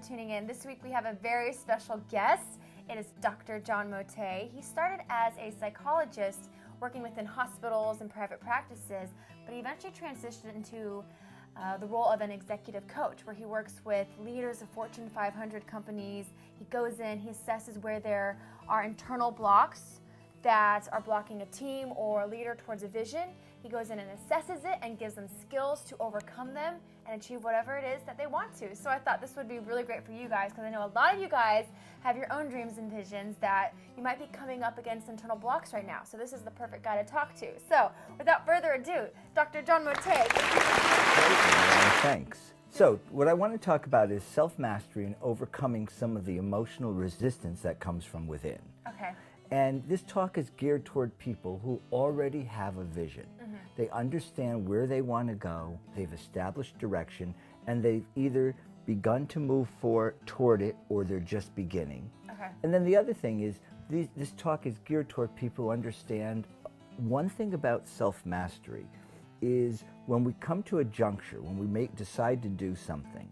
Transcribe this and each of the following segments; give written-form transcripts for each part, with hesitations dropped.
tuning in. This week we have a very special guest. It is Dr. John Mote. He started as a psychologist working within hospitals and private practices, but he eventually transitioned into the role of an executive coach, where he works with leaders of Fortune 500 companies. He goes in, he assesses where there are internal blocks that are blocking a team or a leader towards a vision. He goes in and assesses it and gives them skills to overcome them and achieve whatever it is that they want to. So I thought this would be really great for you guys, because I know a lot of you guys have your own dreams and visions that you might be coming up against internal blocks right now. So this is the perfect guy to talk to. So without further ado, Dr. John Mote. Thanks. So what I want to talk about is self-mastery and overcoming some of the emotional resistance that comes from within. Okay. And this talk is geared toward people who already have a vision. Mm-hmm. They understand where they want to go, they've established direction, and they've either begun to move toward it or they're just beginning. Okay. And then the other thing is, this talk is geared toward people who understand one thing about self-mastery is when we come to a juncture, when we decide to do something,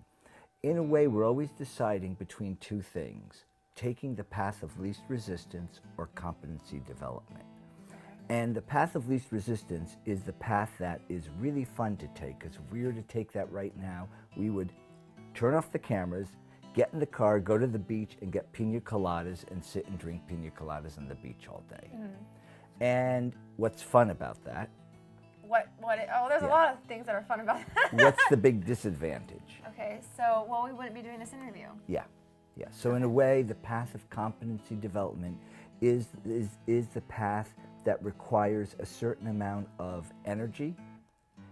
in a way we're always deciding between two things: taking the path of least resistance or competency development. Okay. And the path of least resistance is the path that is really fun to take, because if we were to take that right now, we would turn off the cameras, get in the car, go to the beach and get pina coladas and sit and drink pina coladas on the beach all day. Mm-hmm. And what's fun about that? There's a lot of things that are fun about that. What's the big disadvantage? Okay, so, we wouldn't be doing this interview. Yeah. So in a way, the path of competency development is the path that requires a certain amount of energy,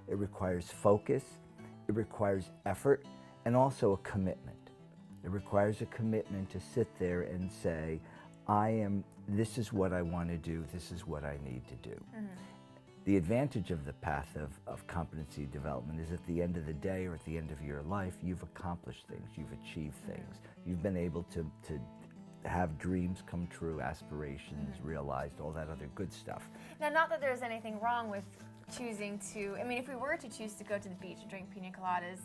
it requires focus, it requires effort, and also a commitment. It requires a commitment to sit there and say, this is what I want to do, this is what I need to do. Mm-hmm. The advantage of the path of competency development is at the end of the day or at the end of your life, you've accomplished things, you've achieved things. You've been able to have dreams come true, aspirations realized, all that other good stuff. Now, not that there's anything wrong with choosing to, if we were to choose to go to the beach and drink pina coladas,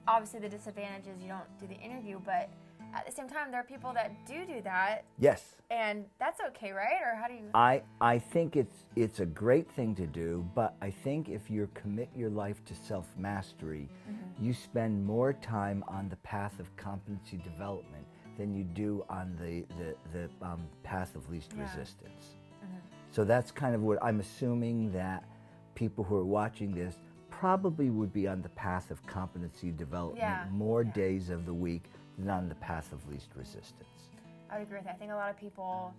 obviously the disadvantage is you don't do the interview, but at the same time, there are people that do that. Yes. And that's okay, right? Or how do you? I think it's a great thing to do, but I think if you commit your life to self-mastery, you spend more time on the path of competency development than you do on the path of least resistance. So that's kind of what I'm assuming, that people who are watching this probably would be on the path of competency development more days of the week than on the path of least resistance. I would agree with that. I think a lot of people,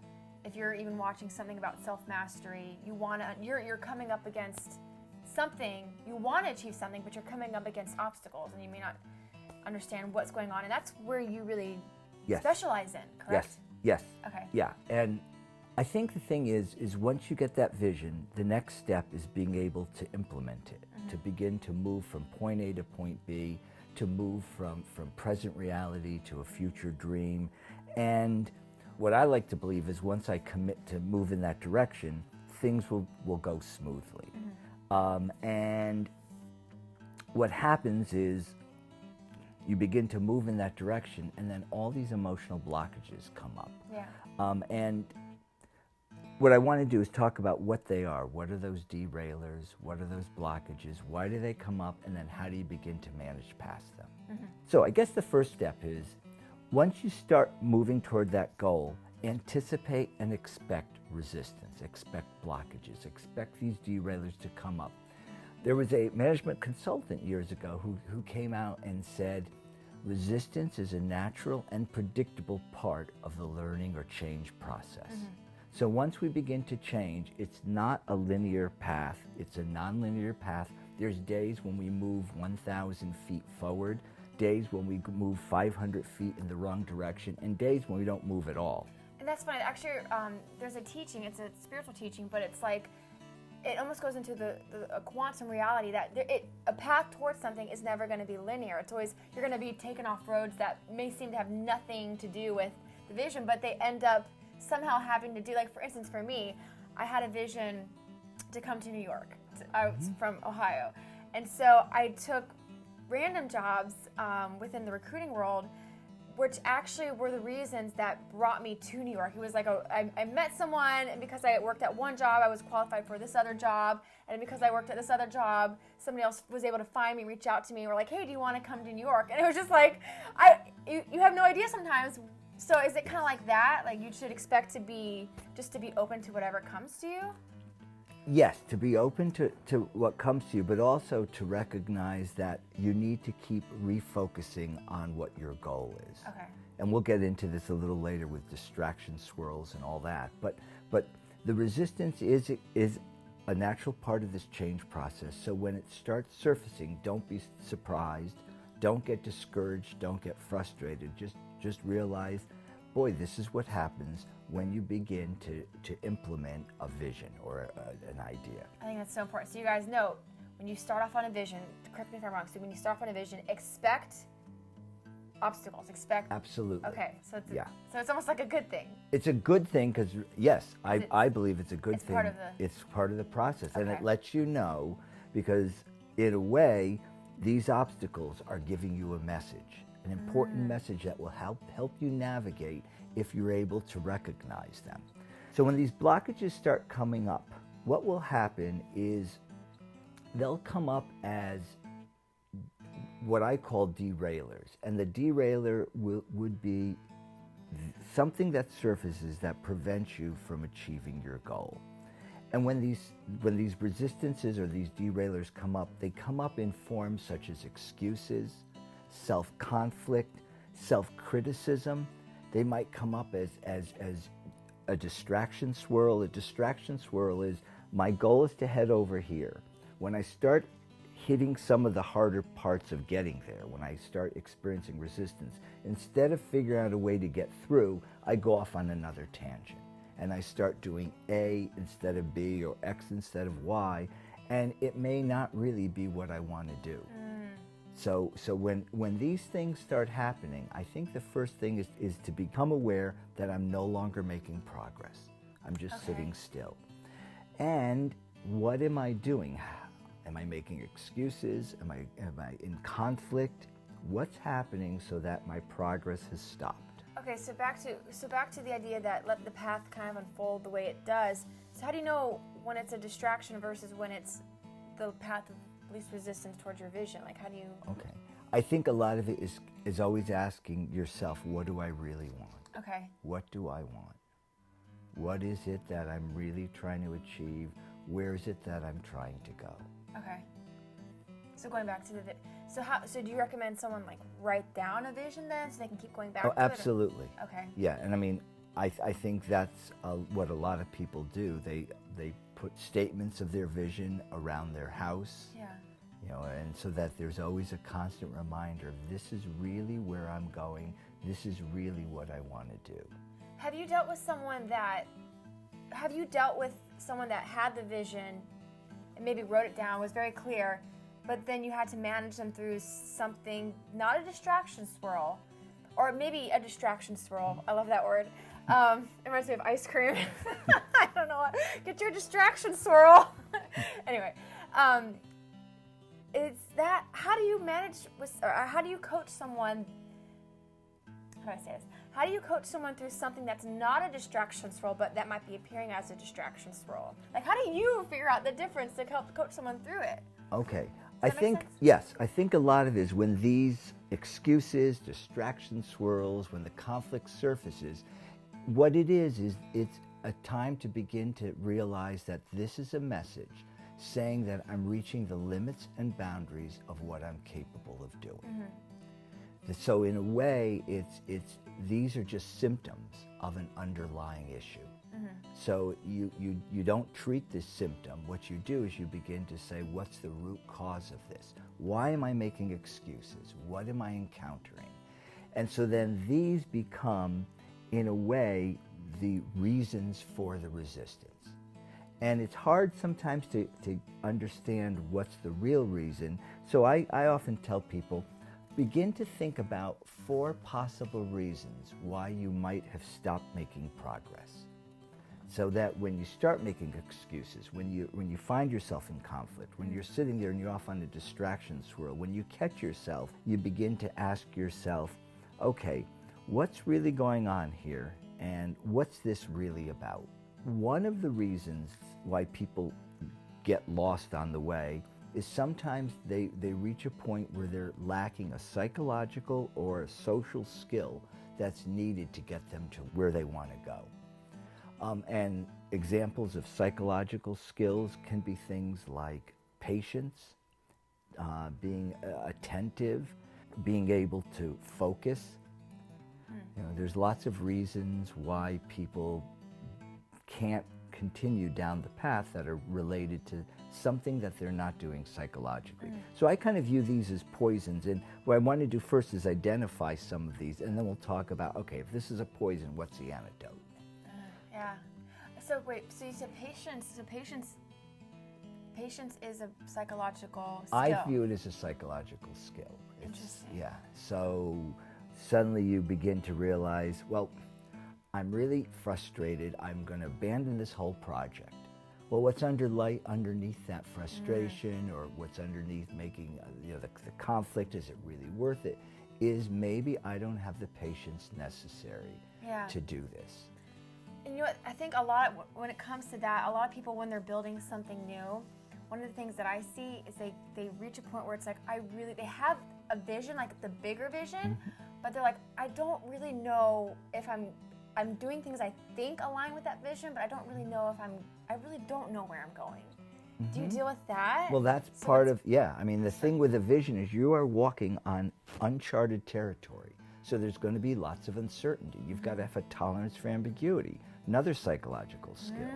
if you're even watching something about self-mastery, you're coming up against something, you want to achieve something, but you're coming up against obstacles, and you may not understand what's going on, and that's where you really specialize in, correct? Yes. Okay. Yeah, and I think the thing is once you get that vision, the next step is being able to implement it, to begin to move from point A to point B, to move from present reality to a future dream. And what I like to believe is once I commit to move in that direction, things will go smoothly. And what happens is you begin to move in that direction, and then all these emotional blockages come up. Yeah. And what I want to do is talk about what they are. What are those derailers? What are those blockages? Why do they come up? And then how do you begin to manage past them? So I guess the first step is, once you start moving toward that goal, anticipate and expect resistance, expect blockages, expect these derailers to come up. There was a management consultant years ago who came out and said, resistance is a natural and predictable part of the learning or change process. So once we begin to change, it's not a linear path, it's a non-linear path. There's days when we move 1,000 feet forward, days when we move 500 feet in the wrong direction, and days when we don't move at all. And that's funny. Actually, there's a teaching, it's a spiritual teaching, but it's like, it almost goes into a quantum reality that a path towards something is never going to be linear. It's always, you're going to be taken off roads that may seem to have nothing to do with the vision, but they end up somehow having to do, like for instance for me, I had a vision to come to New York. I was from Ohio. And so I took random jobs within the recruiting world, which actually were the reasons that brought me to New York. It was like I met someone, and because I worked at one job, I was qualified for this other job, and because I worked at this other job, somebody else was able to find me, reach out to me, and were like, hey, do you want to come to New York? And it was just like, you have no idea sometimes. So is it kind of like that? Like you should expect to be open to whatever comes to you? Yes, to be open to what comes to you, but also to recognize that you need to keep refocusing on what your goal is. Okay. And we'll get into this a little later with distraction swirls and all that. But the resistance is a natural part of this change process. So when it starts surfacing, don't be surprised, don't get discouraged, don't get frustrated. Just realize, boy, this is what happens when you begin to implement a vision or an idea. I think that's so important. So you guys know, when you start off on a vision, correct me if I'm wrong, so when you start off on a vision, expect obstacles, Absolutely. Okay, so it's almost like a good thing. It's a good thing because, yes, I believe it's a good thing. It's part of the process. Okay. And it lets you know, because in a way, these obstacles are giving you a message, an important message that will help you navigate if you're able to recognize them. So when these blockages start coming up, what will happen is they'll come up as what I call derailers. And the derailer would be something that surfaces that prevents you from achieving your goal. And when these resistances or these derailers come up, they come up in forms such as excuses, self-conflict, self-criticism. They might come up as a distraction swirl. A distraction swirl is, my goal is to head over here. When I start hitting some of the harder parts of getting there, when I start experiencing resistance, instead of figuring out a way to get through, I go off on another tangent. And I start doing A instead of B or X instead of Y, and it may not really be what I want to do. So when these things start happening, I think the first thing is to become aware that I'm no longer making progress. I'm just sitting still. And what am I doing? Am I making excuses? Am I in conflict? What's happening so that my progress has stopped? Okay, so back to the idea that let the path kind of unfold the way it does. So how do you know when it's a distraction versus when it's the path of least resistance towards your vision? Like, how do you... Okay. I think a lot of it is always asking yourself, what do I really want? Okay. What do I want? What is it that I'm really trying to achieve? Where is it that I'm trying to go? Okay. So going back to so do you recommend someone like write down a vision then so they can keep going back to it? Oh, absolutely. Okay. Yeah, and I mean, I think that's what a lot of people do. They put statements of their vision around their house. Yeah. You know, and so that there's always a constant reminder, this is really where I'm going. This is really what I want to do. Have you dealt with someone that had the vision and maybe wrote it down, was very clear, but then you had to manage them through something, not a distraction swirl, or maybe a distraction swirl. I love that word. It reminds me of ice cream. I don't know what. Get your distraction swirl. Anyway, it's that. How do you manage or how do you coach someone? How do I say this? How do you coach someone through something that's not a distraction swirl, but that might be appearing as a distraction swirl? Like, how do you figure out the difference to help coach someone through it? Okay. Does that make sense? Yes, I think a lot of it is when these excuses, distraction swirls, when the conflict surfaces, what it is it's a time to begin to realize that this is a message saying that I'm reaching the limits and boundaries of what I'm capable of doing. Mm-hmm. So in a way, these are just symptoms of an underlying issue. Mm-hmm. So you don't treat this symptom. What you do is you begin to say, what's the root cause of this? Why am I making excuses? What am I encountering? And so then these become, in a way, the reasons for the resistance. And it's hard sometimes to understand what's the real reason. So I often tell people, begin to think about 4 possible reasons why you might have stopped making progress. So that when you start making excuses, when you find yourself in conflict, when you're sitting there and you're off on a distraction swirl, when you catch yourself, you begin to ask yourself, okay, what's really going on here and what's this really about? One of the reasons why people get lost on the way is sometimes they reach a point where they're lacking a psychological or a social skill that's needed to get them to where they want to go. And examples of psychological skills can be things like patience, being attentive, being able to focus. You know, there's lots of reasons why people can't continue down the path that are related to something that they're not doing psychologically. So I kind of view these as poisons, and what I want to do first is identify some of these, and then we'll talk about, okay, if this is a poison, what's the antidote? Yeah. So wait, so you said patience. So patience is a psychological skill. I view it as a psychological skill. Interesting. Yeah. So suddenly you begin to realize, well, I'm really frustrated. I'm going to abandon this whole project. Well, what's underneath that frustration, or what's underneath making the conflict? Is it really worth it? Is maybe I don't have the patience necessary to do this. And you know what, I think when it comes to that, a lot of people, when they're building something new, one of the things that I see is they reach a point where it's like, they have a vision, like the bigger vision, but they're like, I don't really know if I'm doing things I think align with that vision, but I don't really know if I really don't know where I'm going. Do you deal with that? Well, that's part of, I mean, the thing with a vision is you are walking on uncharted territory. So there's going to be lots of uncertainty. You've got to have a tolerance for ambiguity, another psychological skill.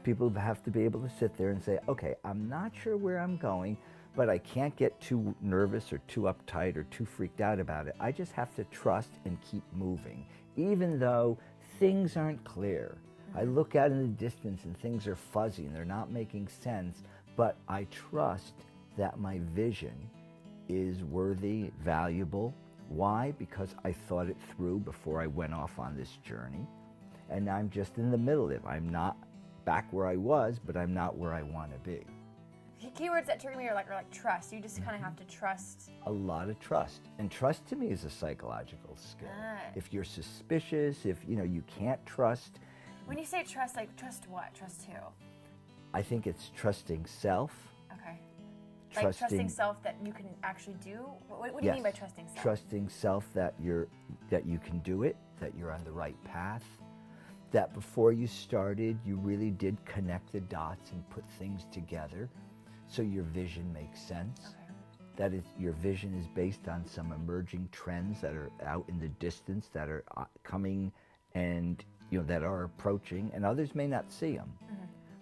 People have to be able to sit there and say, okay, I'm not sure where I'm going, but I can't get too nervous or too uptight or too freaked out about it. I just have to trust and keep moving, even though things aren't clear. I look out in the distance and things are fuzzy and they're not making sense, but I trust that my vision is worthy, valuable. Why? Because I thought it through before I went off on this journey, and I'm just in the middle of it. I'm not back where I was, but I'm not where I want to be. Keywords that trigger me are like trust. You just kind of have to trust. A lot of trust. And trust to me is a psychological skill. If you're suspicious, if you can't trust. When you say trust, like trust what? Trust who? I think it's trusting self. Okay. Like trusting self that you can actually do? What do you mean by trusting self? Trusting self that you can do it, that you're on the right path, that before you started, you really did connect the dots and put things together so your vision makes sense. Okay. That is, your vision is based on some emerging trends that are out in the distance, that are coming and that are approaching, and others may not see them.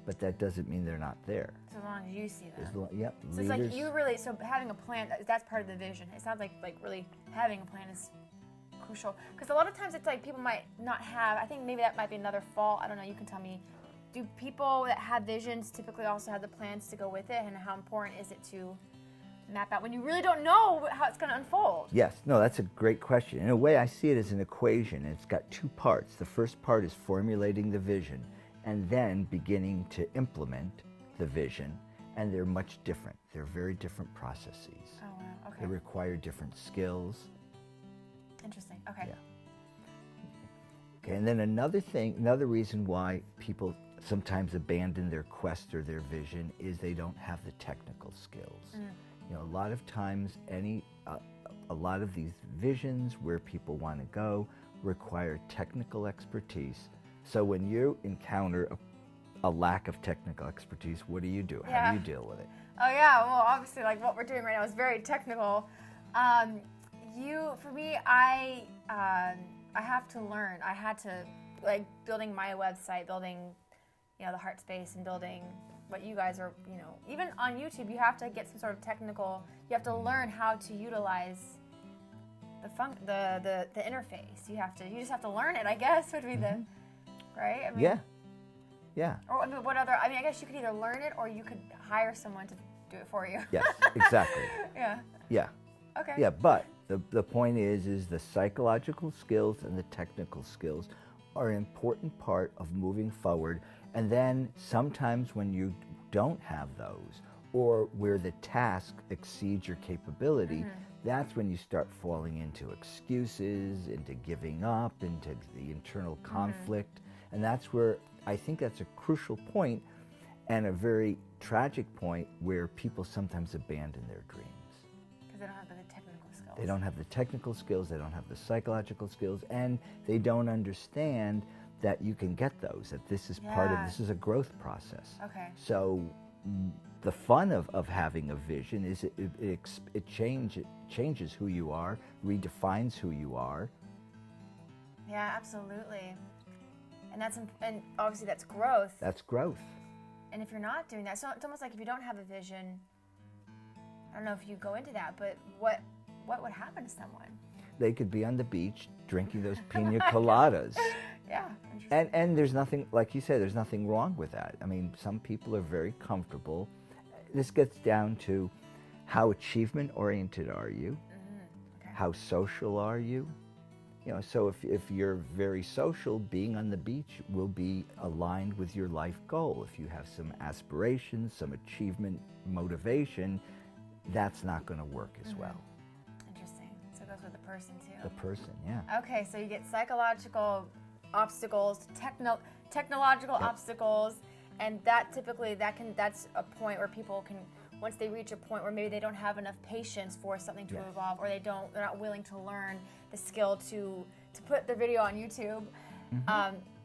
But that doesn't mean they're not there. So long as you see them. Yep. So it's like you really, so having a plan, that's part of the vision. It sounds like really having a plan is crucial. Because a lot of times it's like people might not have, I think maybe that might be another fault. I don't know, you can tell me. Do people that have visions typically also have the plans to go with it? And how important is it to map out when you really don't know how it's going to unfold? Yes. No, that's a great question. In a way, I see it as an equation. It's got two parts. The first part is formulating the vision, and then beginning to implement the vision, and they're much different. They're very different processes. Oh, wow. Okay. They require different skills. Interesting. Okay. Yeah. Okay, and then another reason why people sometimes abandon their quest or their vision is they don't have the technical skills. A lot of times, a lot of these visions where people want to go require technical expertise. So when you encounter a lack of technical expertise, what do you do? How do you deal with it? Oh yeah, well obviously like what we're doing right now is very technical. For me, I have to learn. I had to, like, building my website, building, the Hart space, and building what you guys are, even on YouTube, you have to get some sort of technical, you have to learn how to utilize the interface. You just have to learn it, I guess, would be the, right? I mean, yeah. Or what other, I guess you could either learn it or you could hire someone to do it for you. Yes, exactly. Yeah. Okay. Yeah, but the point is the psychological skills and the technical skills are an important part of moving forward. And then sometimes when you don't have those, or where the task exceeds your capability, that's when you start falling into excuses, into giving up, into the internal conflict. And that's where I think that's a crucial point and a very tragic point where people sometimes abandon their dreams. Because they don't have the technical skills. They don't have the technical skills, they don't have the psychological skills, and they don't understand that you can get those, that this is part of, this is a growth process. Okay. So the fun of having a vision is it changes who you are, redefines who you are. Yeah, absolutely. And obviously that's growth. That's growth. And if you're not doing that, so it's almost like if you don't have a vision, I don't know if you go into that, but what would happen to someone? They could be on the beach drinking those pina coladas. Yeah, interesting. And there's nothing, like you said, there's nothing wrong with that. I mean, some people are very comfortable. This gets down to how achievement-oriented are you? Okay. How social are you? You know, so if you're very social, being on the beach will be aligned with your life goal. If you have some aspirations, some achievement, motivation, that's not going to work as well. Interesting. So it goes with the person too. The person, yeah. Okay, so you get psychological obstacles, technological obstacles, and that typically that's a point where people can, once they reach a point where maybe they don't have enough patience for something to evolve, or they're not willing to learn the skill to put their video on YouTube,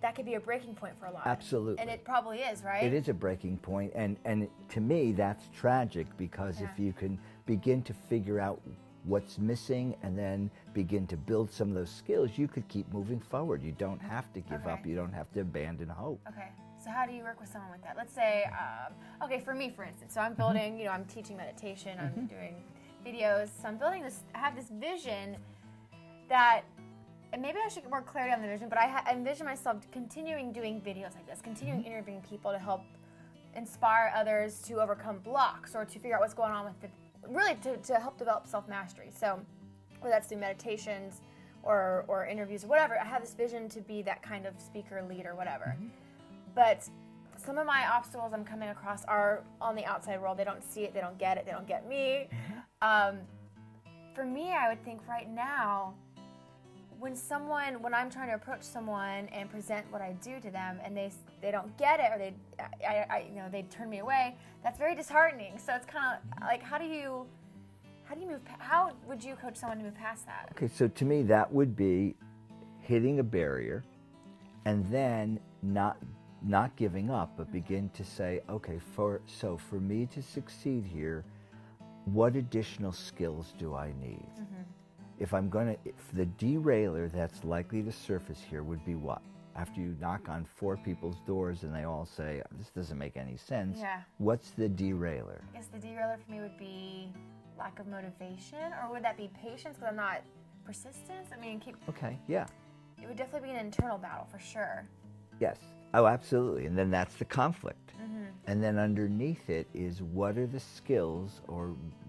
that could be a breaking point for a lot. Absolutely. And it probably is, right? It is a breaking point, and to me that's tragic, because if you can begin to figure out what's missing and then begin to build some of those skills, you could keep moving forward. You don't have to give up. You don't have to abandon hope. Okay. So how do you work with someone with that? Let's say, okay, for me, for instance, so I'm building, I'm teaching meditation, I'm doing videos, so I'm building this, I have this vision that, and maybe I should get more clarity on the vision, but I envision myself continuing doing videos like this, continuing interviewing people to help inspire others to overcome blocks or to figure out what's going on with the, really to help develop self-mastery. So whether that's through meditations or interviews or whatever, I have this vision to be that kind of speaker, leader, whatever. But some of my obstacles I'm coming across are on the outside world. They don't see it, they don't get it, they don't get me. For me, I would think right now, when I'm trying to approach someone and present what I do to them, and they don't get it, or they turn me away, that's very disheartening. So it's kind of like, how would you coach someone to move past that? Okay, so to me that would be hitting a barrier, and then not giving up, but begin to say, okay, for me to succeed here, what additional skills do I need? If the derailer that's likely to surface here would be what? After you knock on 4 people's doors and they all say, this doesn't make any sense, what's the derailer? I guess the derailer for me would be lack of motivation, or would that be patience because I'm not persistence? I mean, Okay, yeah. It would definitely be an internal battle for sure. Yes. Oh, absolutely. And then that's the conflict. And then underneath it is, what are the skills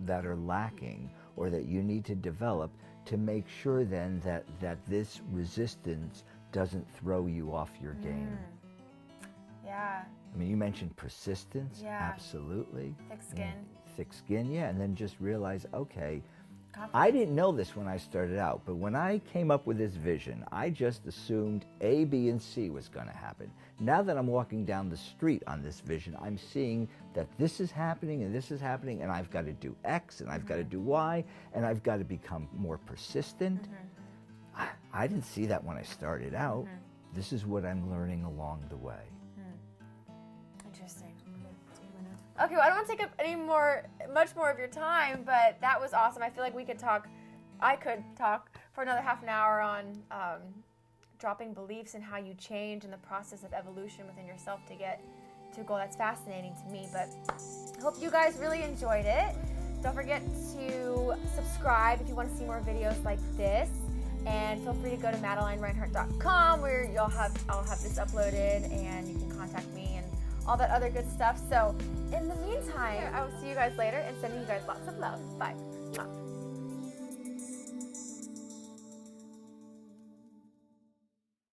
that are lacking or that you need to develop to make sure then that this resistance doesn't throw you off your game. Yeah. I mean, you mentioned persistence. Yeah. Absolutely. Thick skin. Thick skin, yeah. And then just realize, okay, Confidence. I didn't know this when I started out, but when I came up with this vision, I just assumed A, B, and C was going to happen. Now that I'm walking down the street on this vision, I'm seeing that this is happening and this is happening, and I've got to do X and I've got to do Y, and I've got to become more persistent. I didn't see that when I started out. This is what I'm learning along the way. Interesting. Okay, well, I don't want to take up much more of your time, but that was awesome. I feel like I could talk for another half an hour on dropping beliefs and how you change in the process of evolution within yourself to get to a goal. That's fascinating to me, but I hope you guys really enjoyed it. Don't forget to subscribe if you want to see more videos like this, and feel free to go to MadelineReinhart.com where I'll have this uploaded and you can contact me and all that other good stuff. So in the meantime, I will see you guys later and sending you guys lots of love. Bye.